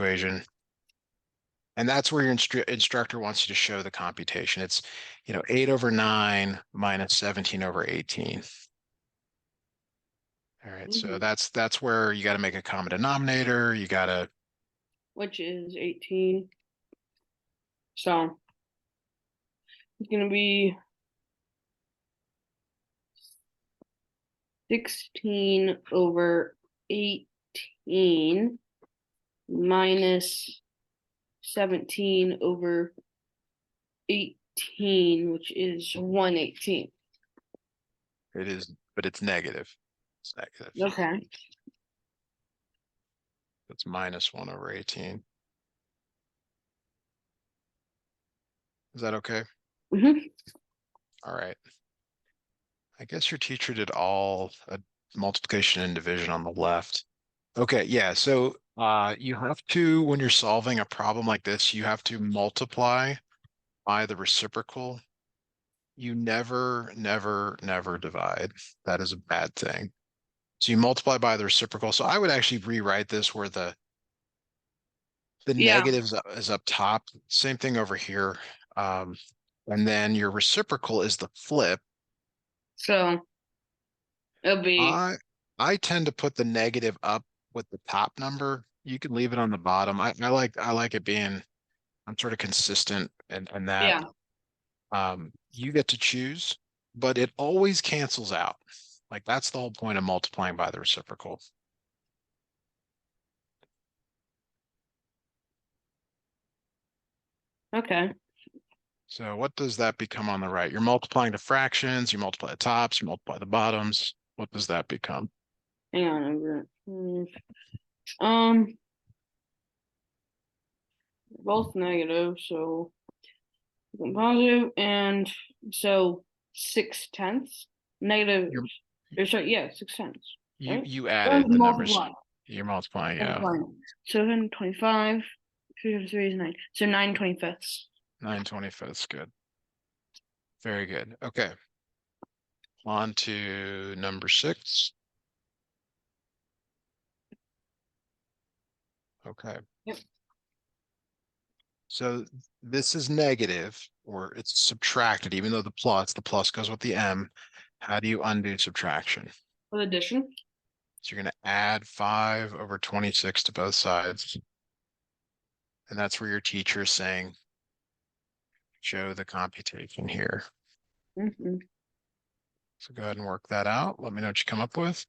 equation. And that's where your instructor wants you to show the computation. It's, 8 over 9 minus 17 over 18. All right, so that's where you got to make a common denominator. You got to, which is 18. So it's going to be 16 over 18 minus 17 over 18, which is 118. it is, but it's negative. It's negative. Okay. It's minus 1 over 18. Is that okay? All right. I guess your teacher did all multiplication and division on the left. Okay, yeah. So you have to, when you're solving a problem like this, you have to multiply by the reciprocal. You never, never, never divide. That is a bad thing. So you multiply by the reciprocal. So I would actually rewrite this where the negative is up top. Same thing over here. And then your reciprocal is the flip. So it'll be I tend to put the negative up with the top number. You can leave it on the bottom. I like it being, I'm sort of consistent in that. You get to choose, but it always cancels out. Like that's the whole point of multiplying by the reciprocal. okay. So what does that become on the right? You're multiplying the fractions, you multiply the tops, you multiply the bottoms. What does that become? Hang on a minute. Both negative, so positive, and so 6/10 negative. Sorry, yeah, 6/10. Right? You added the numbers. You're multiplying, yeah. So 25, 3 is 9. So 9/25. 9/25, good. Very good. Okay. On to number 6. Okay. Yep. So this is negative, or it's subtracted, even though the plus goes with the M. How do you undo subtraction? With addition. So you're going to add 5 over 26 to both sides. And that's where your teacher is saying, show the computation here. So go ahead and work that out. Let me know what you come up with.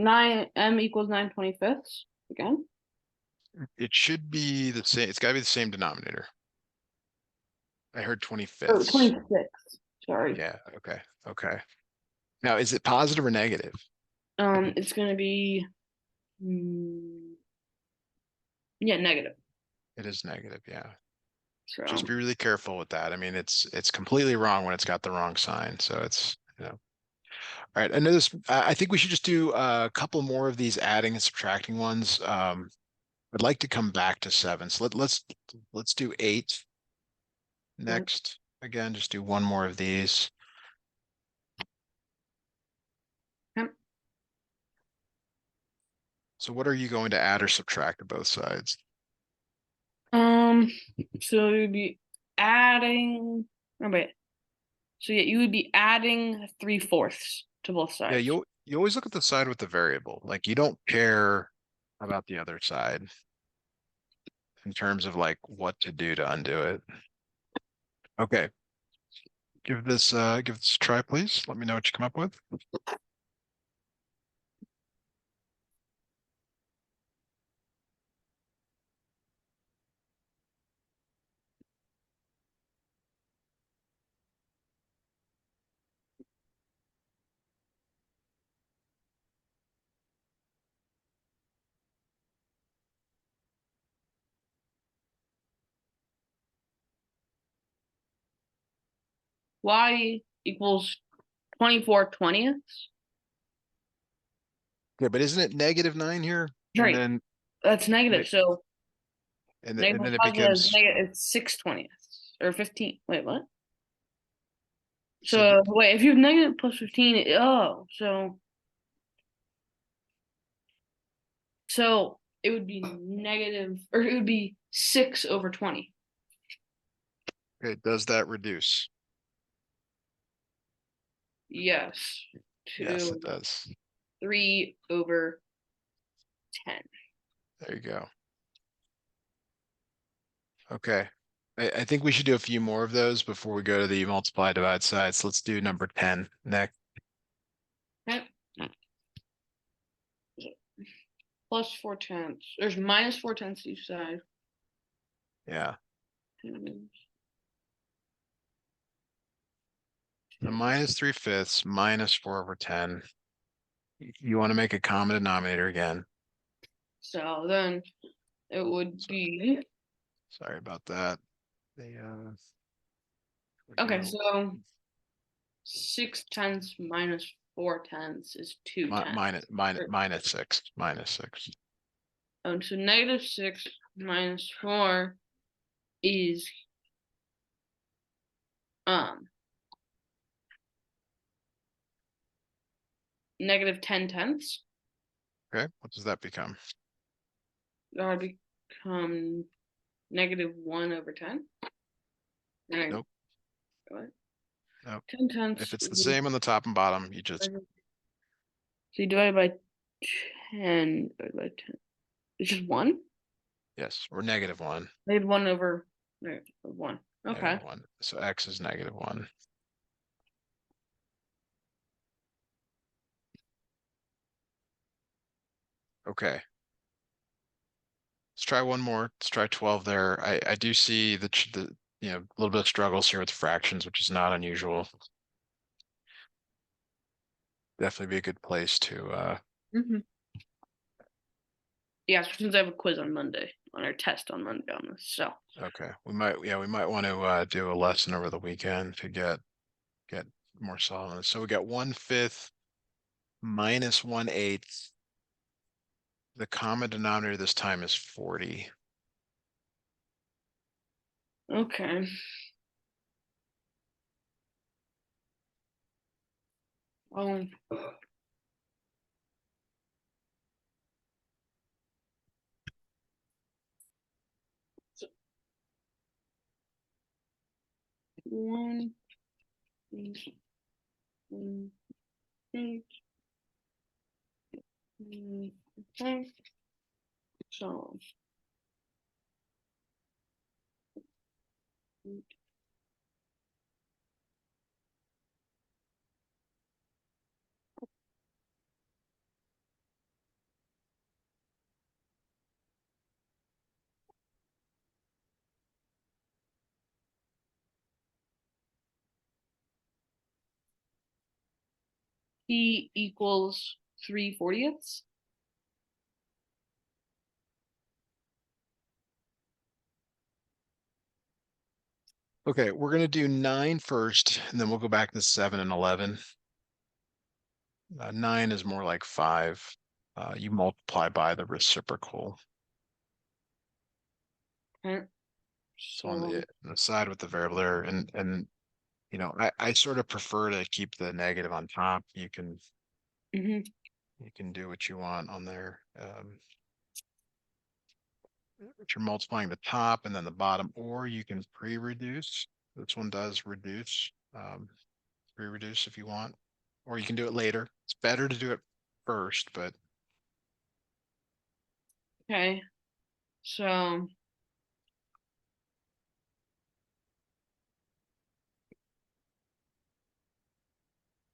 M equals 9/25 again. It should be the same. It's got to be the same denominator. I heard 25ths. Oh, 26. Sorry. Yeah. Okay. Okay. Now, is it positive or negative? It's going to be, yeah, negative. It is negative. Yeah. So Just be really careful with that. I mean, it's completely wrong when it's got the wrong sign. So it's, All right. I know this. I think we should just do a couple more of these adding and subtracting ones. I'd like to come back to 7. So let's do 8 next. Again, just do one more of these. Yep. So what are you going to add or subtract to both sides? So you'd be adding, oh wait. So yeah, you would be adding 3/4 to both sides. Yeah, you always look at the side with the variable. Like you don't care about the other side in terms of like what to do to undo it. Okay. Give this a try, please. Let me know what you come up with. y equals 24/20. Okay, but isn't it -9 here? And Right. then That's negative. So and negative then it positive is becomes negative. It's 6/20 or 15. Wait, what? so So wait, if you have negative plus 15, so it would be negative, or it would be 6/20. okay, does that reduce? Yes, Yes, to it does. 3/10. There you go. Okay. I think we should do a few more of those before we go to the multiply divide side. So let's do number 10 next. Okay. Plus 4/10. There's minus 4/10 each side. Yeah. And The -3/5 minus 4/10. You want to make a common denominator again. so then it would be Sorry about that. The okay. So 6/10 minus 4/10 is 2/10. minus six. So negative 6 minus 4 is um negative 10/10. Okay, what does that become? That would become negative 1/10. Right. Nope. What? Nope. 10/10 If it's the would be, same on the top and bottom, you just so you divide by 10, divided by 10. It's just 1? yes, or -1. I had 1 over 1. Okay. -1. So x is -1. Okay. Let's try one more. Let's try 12 there. I do see the a little bit of struggles here with fractions, which is not unusual. Definitely be a good place to Mm-hmm. Yeah, since I have a quiz on Monday, on our test on Monday on this. So okay. We might want to do a lesson over the weekend to get more solid on this. So we got 1/5 minus 1/8. The common denominator this time is 40. okay. Um, so 1, 8, 8, okay. So P equals 3/40. Okay, we're gonna do 9 first, and then we'll go back to 7 and 11. 9 is more like 5. You multiply by the reciprocal. Okay. So on So the side with the variable there, and I sort of prefer to keep the negative on top. mhm. You can do what you want on there. But you're multiplying the top and then the bottom, or you can pre-reduce. This one does reduce, pre-reduce if you want, or you can do it later. It's better to do it first, but Okay. So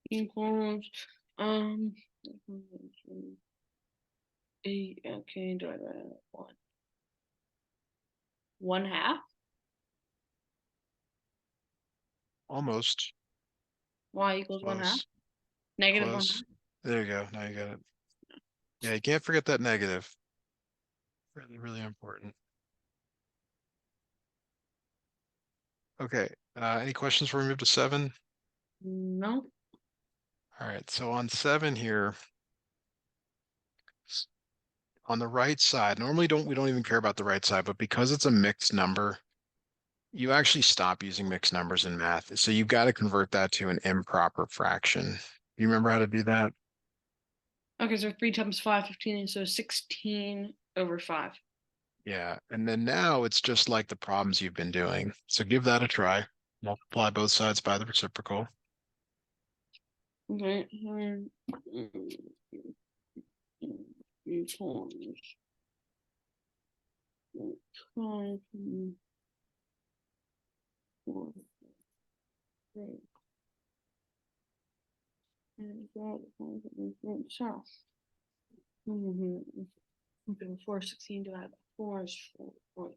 equals um 8, okay, divided by 1. 1/2. almost Y equals 1/2. close, Negative 1/2. close. There you go. Now you got it. Yeah, you can't forget that negative. Really, really important. Okay. Any questions before we move to 7? No. All right. So on 7 here, on the right side, normally we don't even care about the right side, but because it's a mixed number, you actually stop using mixed numbers in math. So you've got to convert that to an improper fraction. You remember how to do that? Okay, so 3 times 5, 15, so 16 over 5. Yeah. And then now it's just like the problems you've been doing. So give that a try. Multiply both sides by the reciprocal. Okay. Equals 5, 4, 3. And that south. Okay, 4, 16 divided by 4 is 4.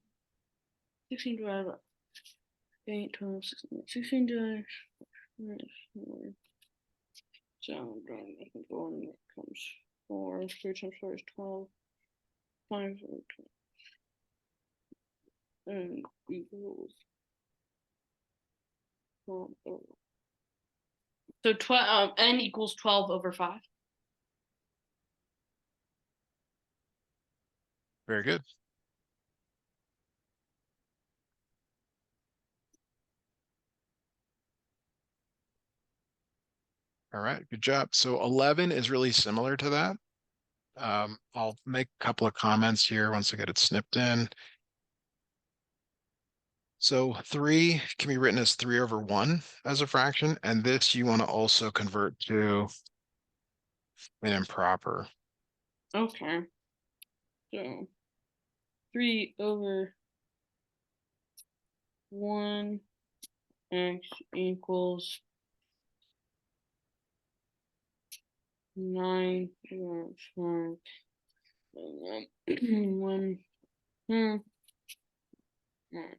16 divided by 8, 12, 16, 16 divided by 4. So I'm going to make it go and it comes 4. 3 times 4 is 12. 5 over 12. And equals 12 over. So n equals 12 over 5. Very good. All right, good job. So 11 is really similar to that. I'll make a couple of comments here once I get it snipped in. So 3 can be written as 3 over 1 as a fraction, and this you want to also convert to an improper. Okay. So 3 over 1 x equals 9 over 5. And then 1. Hmm. That.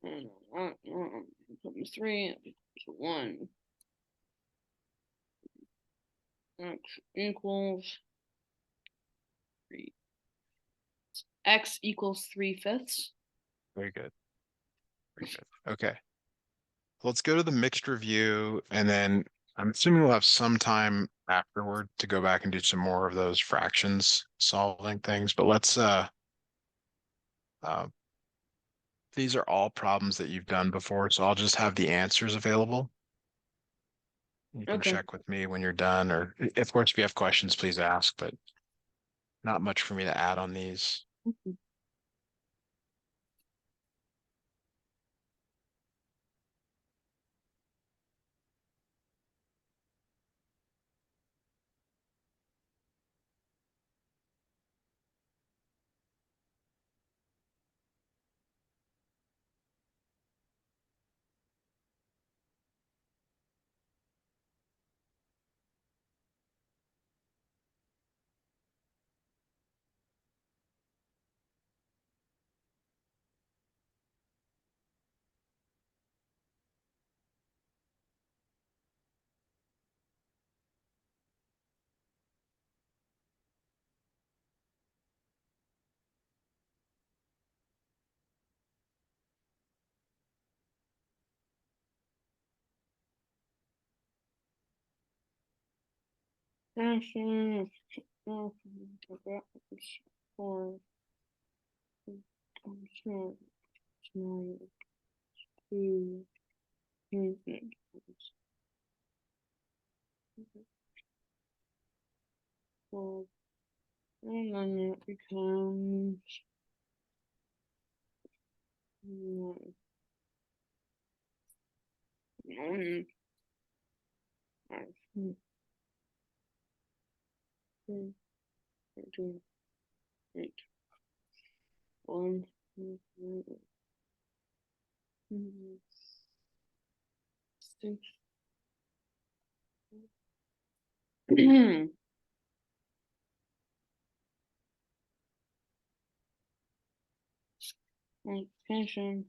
And 3 to 1. X equals 3. X equals 3/5. Very good. Very good. Okay. Let's go to the mixed review, and then I'm assuming we'll have some time afterward to go back and do some more of those fractions solving things. But let's uh, these are all problems that you've done before, so I'll just have the answers available. You can Okay. check with me when you're done, or of course, if you have questions, please ask, but not much for me to add on these. Fraction. 4. 2. And then it becomes 1. 5, 3, 13, 8, 1, 6. Multiplication.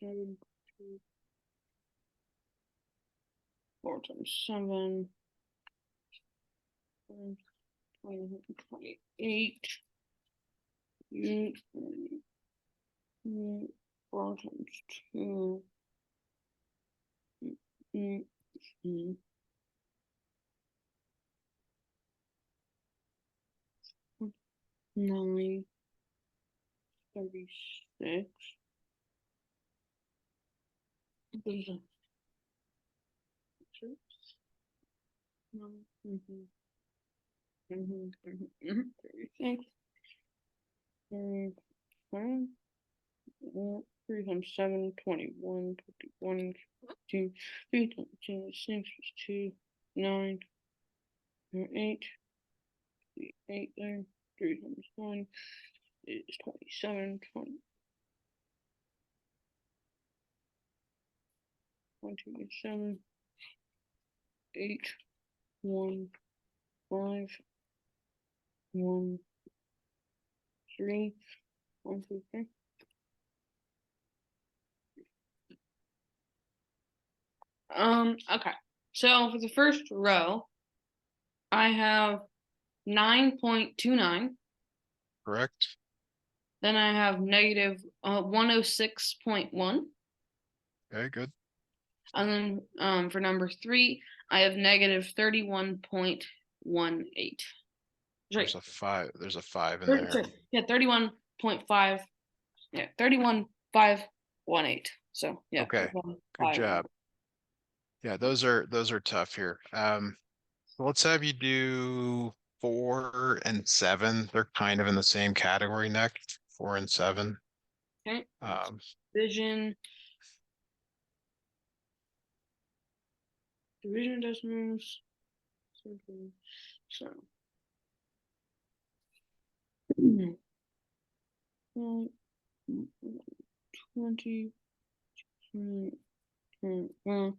7, 4 times 7. 28. 4 times 2. 9. 36. There's a 6. 36. 35. 3 times 7, 21, 21, 2, 3 times 2 is 6 is 2, 9, 8, 8 there, 3 times 1 is 27, 20, 22 is 7, 8, 1, 5, 1, 3, 1, 2, 3. Okay. So for the first row, I have 9.29. Correct. Then I have negative 106.1. Okay, good. And then for number 3, I have negative 31.18. There's a 5. There's a 5 in there. Yeah, 31.5. Yeah, 31.518. So yeah. Okay, good job. Yeah, those are tough here. So let's have you do 4 and 7. They're kind of in the same category next. 4 and 7. Okay. Um, Division decimals. So 20, 20, 3, 0,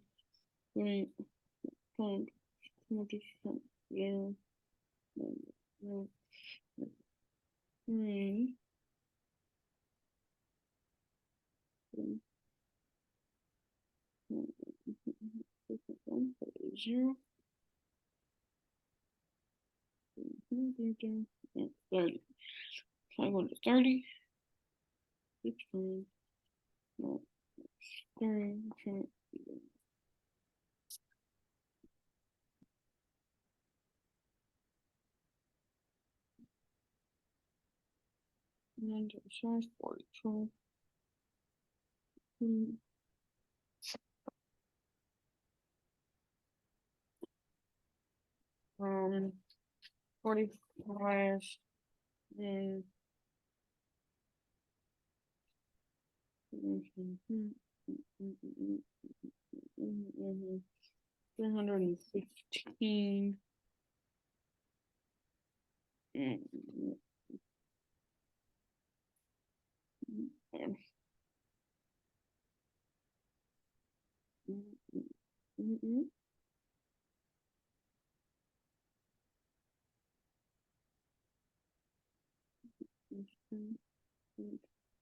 30. So I go to 30. 30. 42. 45 and 315.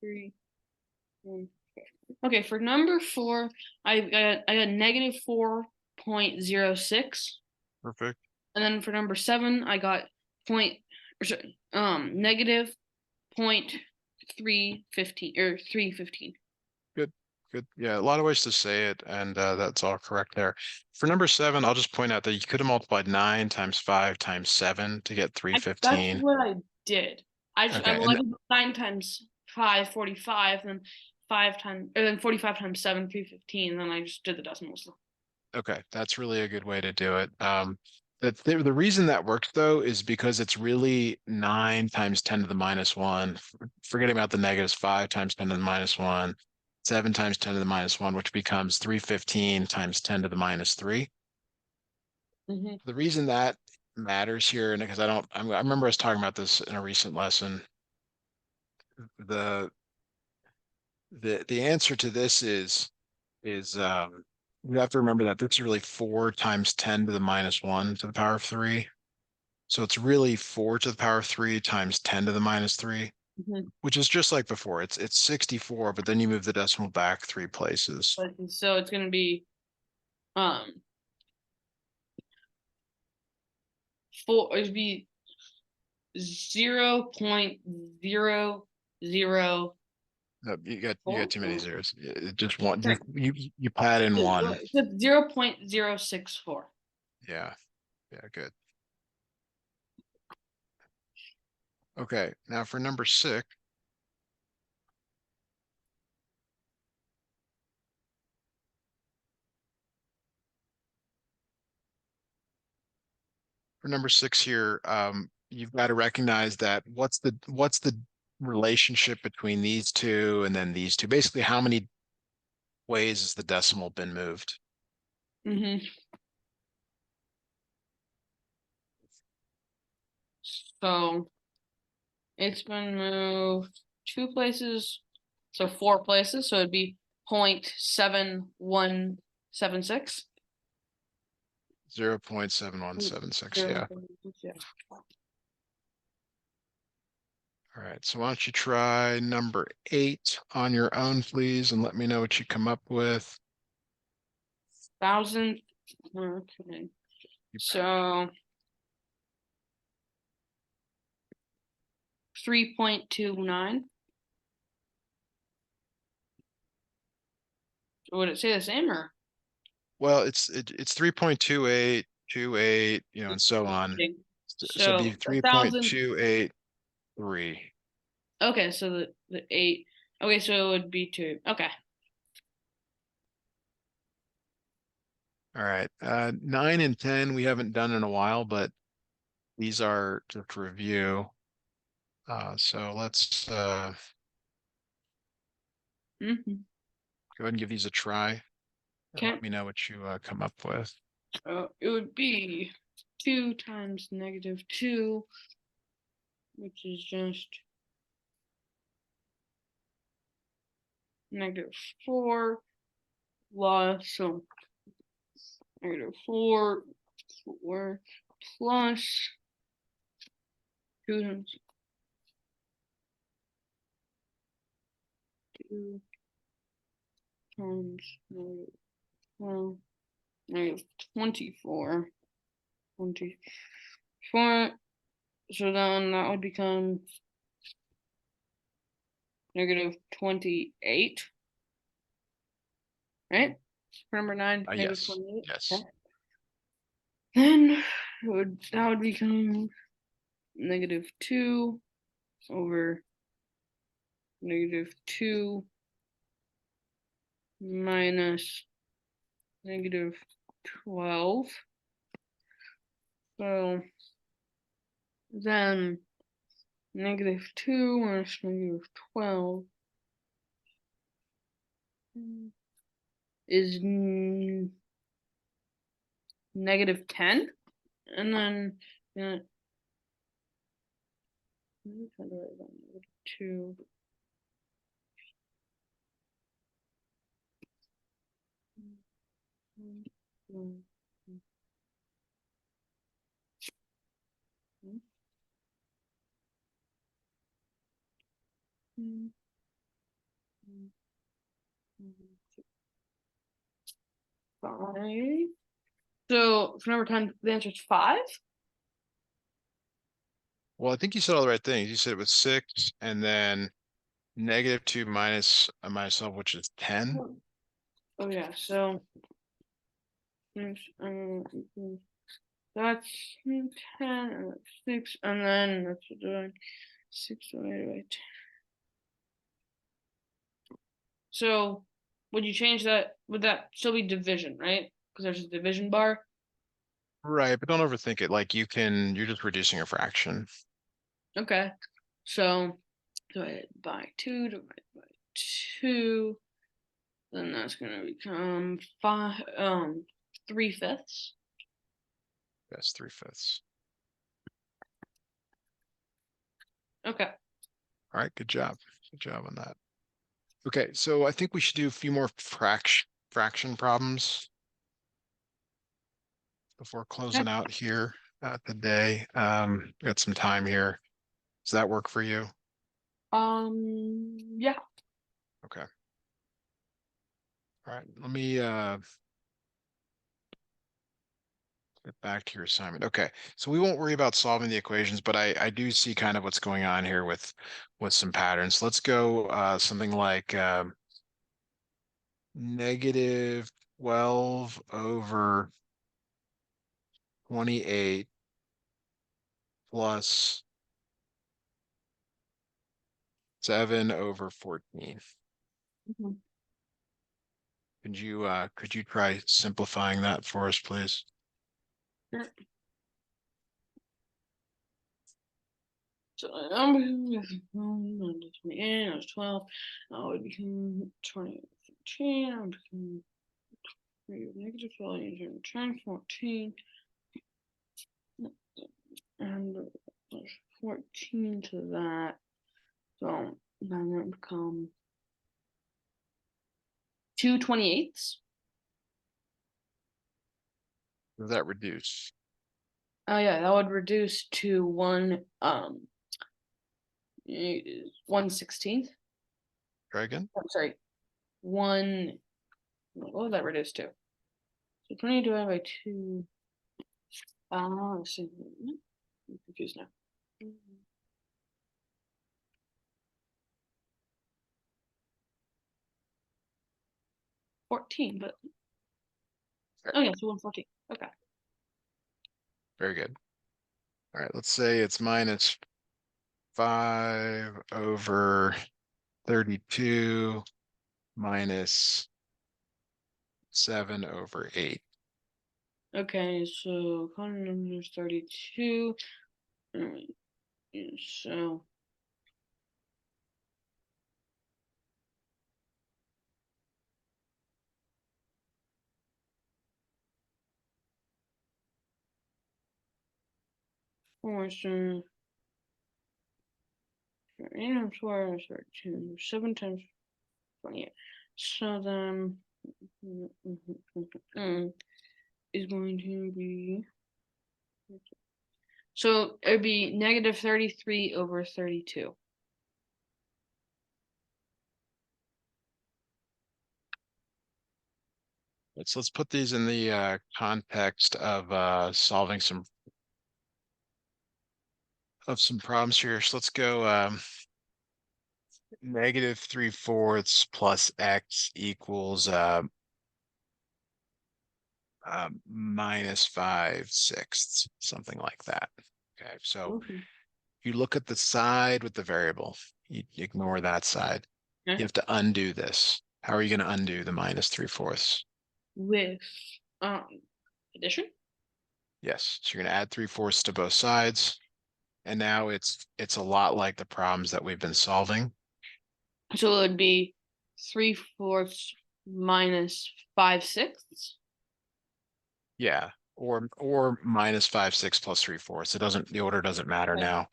Three, one. Okay, for number 4, I got negative 4.06. Perfect. And then for number 7, I got negative 0.315 or 315. Good. Good. Yeah, a lot of ways to say it, and that's all correct there. For number 7, I'll just point out that you could have multiplied 9 times 5 times 7 to get That's 315. what I did. I Okay, did 9 times 5, 45, then 5 times, or then 45 times 7, 315, and then I just did the decimals. okay, that's really a good way to do it. The reason that works though is because it's really 9 times 10 to the minus 1. Forgetting about the negatives, 5 times 10 to the minus 1, 7 times 10 to the minus 1, which becomes 315 times 10 to the minus 3. The reason that matters here, and because I remember us talking about this in a recent lesson. The answer to this is you have to remember that this is really 4 times 10 to the minus 1 to the power of 3. So it's really 4 to the power of 3 times 10 to the minus 3. which is just like before. It's 64, but then you move the decimal back 3 places. So it's going to be 4. It'd be 0.004. No, you got too many zeros. Just one. You pad in one. It's 0.064. Yeah. Yeah. Good. Okay. Now for number 6. For number 6 here, you've got to recognize that what's the relationship between these two and then these two? Basically, how many ways has the decimal been moved? So it's been moved 2 places, so 4 places. So it'd be 0.7176. 0.7176. Yeah. All right. So why don't you try number 8 on your own, please, and let me know what you come up with. 1,000. Okay. So 3.29. Would it say the same or? Well, it's 3.2828, and so on. So it'd be So 1,000. 3.283. Okay, so the 8. Okay, so it would be 2. Okay. All right. 9 and 10 we haven't done in a while, but these are just review. So let's go ahead and give these a try and let Okay. me know what you come up with. It would be 2 times -2, which is just -4 plus, so -4 plus 2 times 2 times -12, -24. 24. So then that would become -28, right? Number 9, Yes. -28. Yes. Okay. Then that would become -2 over -2 minus -12. So then -2 minus -12 is -10, and then -2. Five. So for number 10, the answer is 5. Well, I think you said all the right things. You said it was 6 and then -2 minus myself, which is 10. Oh yeah, so that's 10 and that's 6, and then that's doing 6 divided by 10. So would you change that? Would that still be division, right? Because there's a division bar. Right, but don't overthink it. Like you're just reducing a fraction. Okay. So divided by 2, divided by 2, then that's gonna become 3/5. That's 3/5. Okay. All right, good job. Good job on that. Okay, so I think we should do a few more fraction problems before closing out here today. Got some time here. Does that work for you? Yeah. Okay. All right. Let me get back to your assignment. Okay. So we won't worry about solving the equations, but I do see kind of what's going on here with some patterns. Let's go something like negative 12 over 28 plus 7 over 14. Mhm. Could you try simplifying that for us, please? Sure. So I'm minus 28, I was 12. Now it become 20, 13. I'm becoming negative value, turn 14. And there's 14 to that. So then it become 2/28. Does that reduce? Oh yeah, that would reduce to 1/16. Try again? I'm sorry, one. What would that reduce to? So 20 divided by 2. Let's see. I'm confused now. 14, but oh yeah, so 114. Okay. Very good. All right, let's say it's minus 5 over 32 minus 7 over 8. Okay, so common number is 32. So so 8 times 4 is 32. 7 times 28. So then is going to be, so it'd be negative 33 over 32. Let's put these in the context of solving some problems here. So let's go negative 3/4 plus x equals minus 5/6, something like that. Okay, so Okay. you look at the side with the variable. You ignore that side. You have to undo this. How are you going to undo the minus 3/4? With addition. Yes, so you're going to add 3/4 to both sides. And now it's a lot like the problems that we've been solving. So it would be 3/4 minus 5/6. Yeah, or minus 5/6 plus 3/4. It doesn't, the order doesn't matter Okay. now.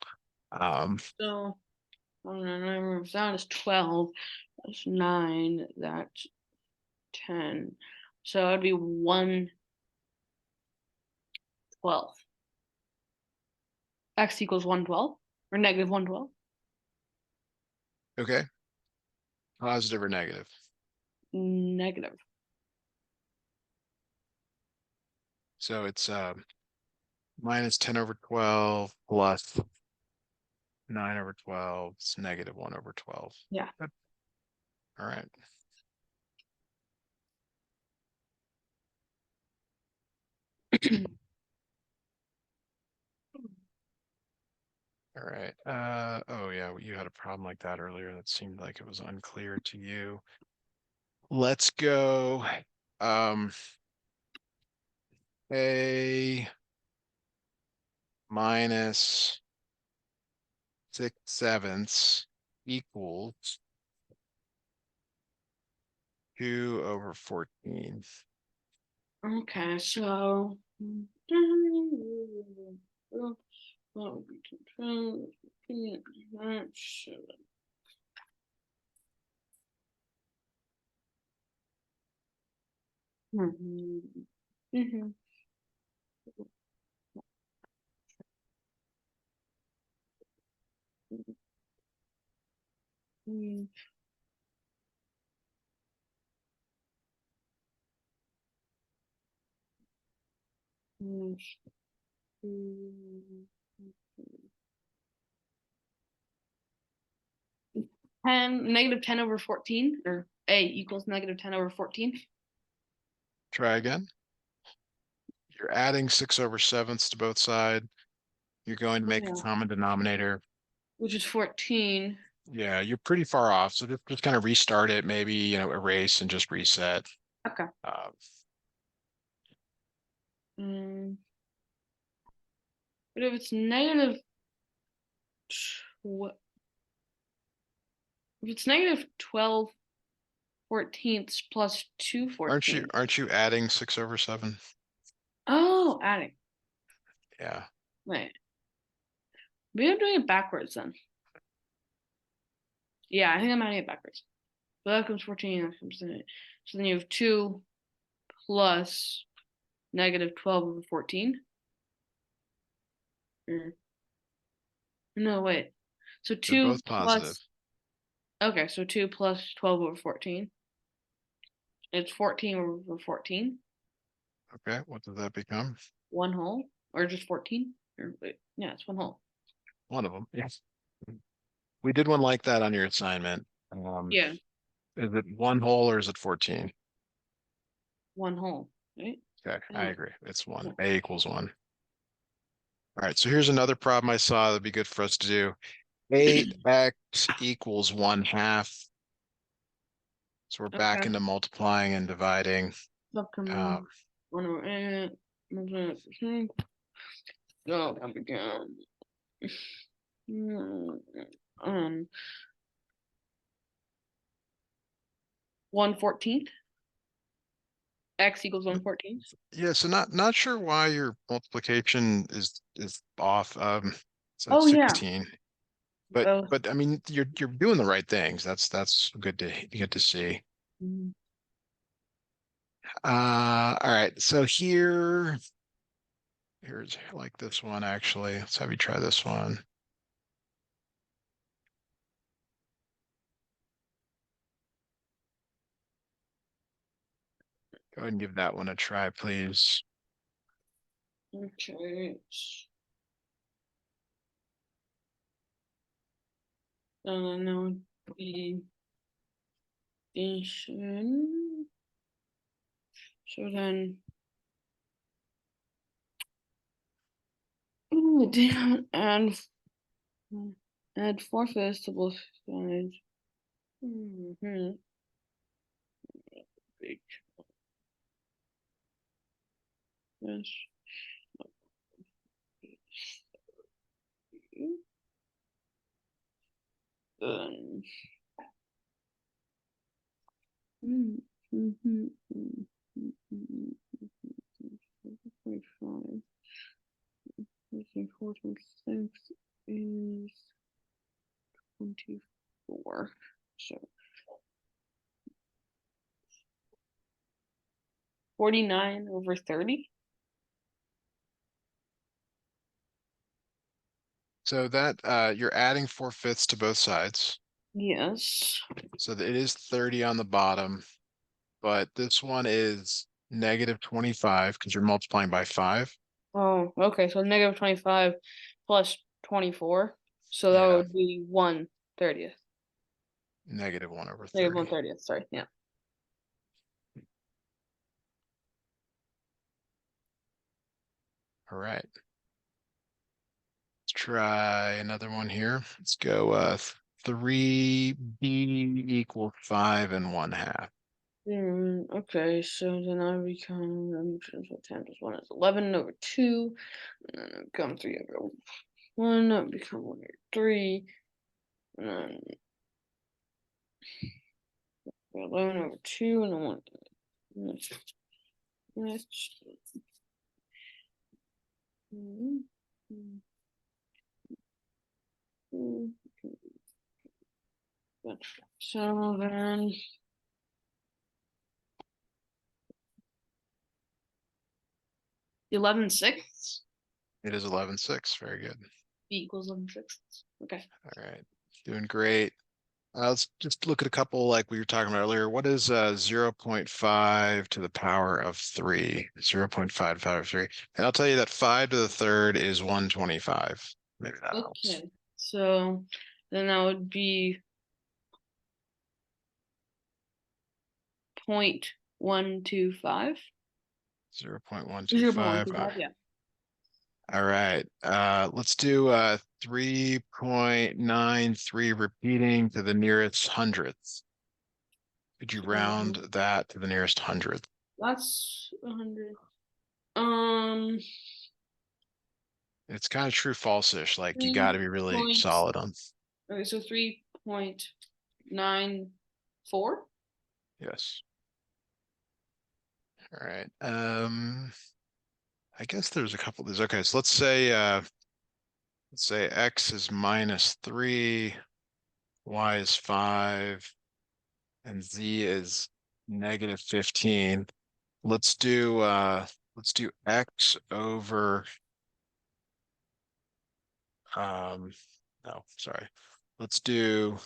So that is 12. That's 9. That's 10. So it'd be 1/12. X equals 1/12 or negative 1/12. Okay, positive or negative? Negative. So it's minus 10 over 12 plus 9 over 12. It's negative 1 over 12. Yeah. Good. All right. All right. Oh yeah, you had a problem like that earlier. That seemed like it was unclear to you. Let's go. Um, A minus 6/7 equals 2 over 14. Okay, so that would be 2, 7. -10 over 14, or A equals -10 over 14. Try again. You're adding 6/7 to both sides. You're going to make a common denominator, which is 14. Yeah, you're pretty far off. So just kind of restart it, maybe, erase and just reset. Okay. But if it's negative, what? If it's -12 14ths plus 2 14ths. Aren't you adding 6/7? Oh, adding. Yeah. Wait. Maybe I'm doing it backwards then. Yeah, I think I'm adding it backwards. So that comes 14, that comes in it. So then you have 2 plus -12 over 14. No, wait. So They're 2 both positive. plus. Okay, so 2 plus 12 over 14. It's 14 over 14. Okay, what does that become? 1 whole, or just 14? Or wait, yeah, it's 1 whole. One of them, yes. We did one like that on your assignment. Yeah, Is it 1 whole or is it 14? 1 whole, right? Okay, I agree. It's 1. A equals 1. All right, so here's another problem I saw that'd be good for us to do. 8x equals 1/2. So we're back into multiplying and dividing. Oh, I'm again. 1/14. X equals 1/14. Yeah, so not sure why your multiplication is off. So Oh, yeah. 16. But I mean you're doing the right things. That's good to see. All right, so here's like this one actually. Let's have you try this one. Go ahead and give that one a try, please. Okay. No, so then and add 4/5 to both sides. Big. Yes. Then. Mm-hmm. 25. 4 times 6 is 24. So 49 over 30. So that you're adding 4/5 to both sides. Yes. So that it is 30 on the bottom, but this one is -25 because you're multiplying by 5. Oh, okay. So -25 plus 24. So that Yeah, would be 1/30. -1/30. -1/30. Sorry. Yeah. All right. Let's try another one here. Let's go 3b equals 5 1/2. Okay, so then I become 10 plus 1 is 11 over 2. And then I become 3 over 1. I become 1 over 3. And then 11 over 2 and then 1. So then 11/6. It is 11/6. Very good. B equals 11/6. Okay. All right. Doing great. Let's just look at a couple like we were talking about earlier. What is 0.5 to the power of 3? 0.5 to the power of 3. And I'll tell you that 5 to the third is 125. Maybe that helps. Okay, so then that would be 0.125. 0.125. 0.125, yeah. All right. Let's do 3.93 repeating to the nearest hundredth. Could you round that to the nearest hundredth? That's 100. It's kind of true false-ish. Like you got to be really 3 solid on. Okay, so 3.94. Yes. All right. I guess there's a couple of these. Okay, so let's say x is -3, y is 5, and z is -15. Let's do x over no, sorry. Let's do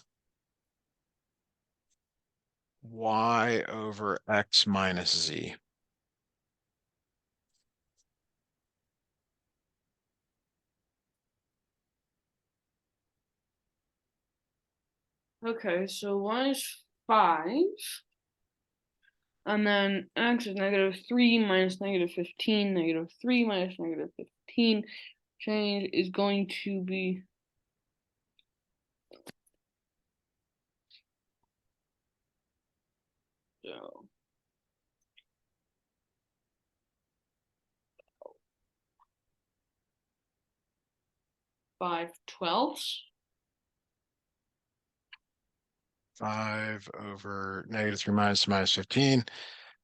y over x minus z. Okay, so y is 5. And then x is -3 minus -15, -3 minus -15. Change is going to be so 5/12. 5 over -3 minus -15.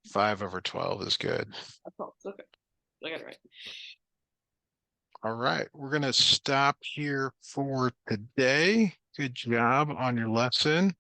5 over 12 is good. Okay, I got it right. All right, we're going to stop here for today. Good job on your lesson.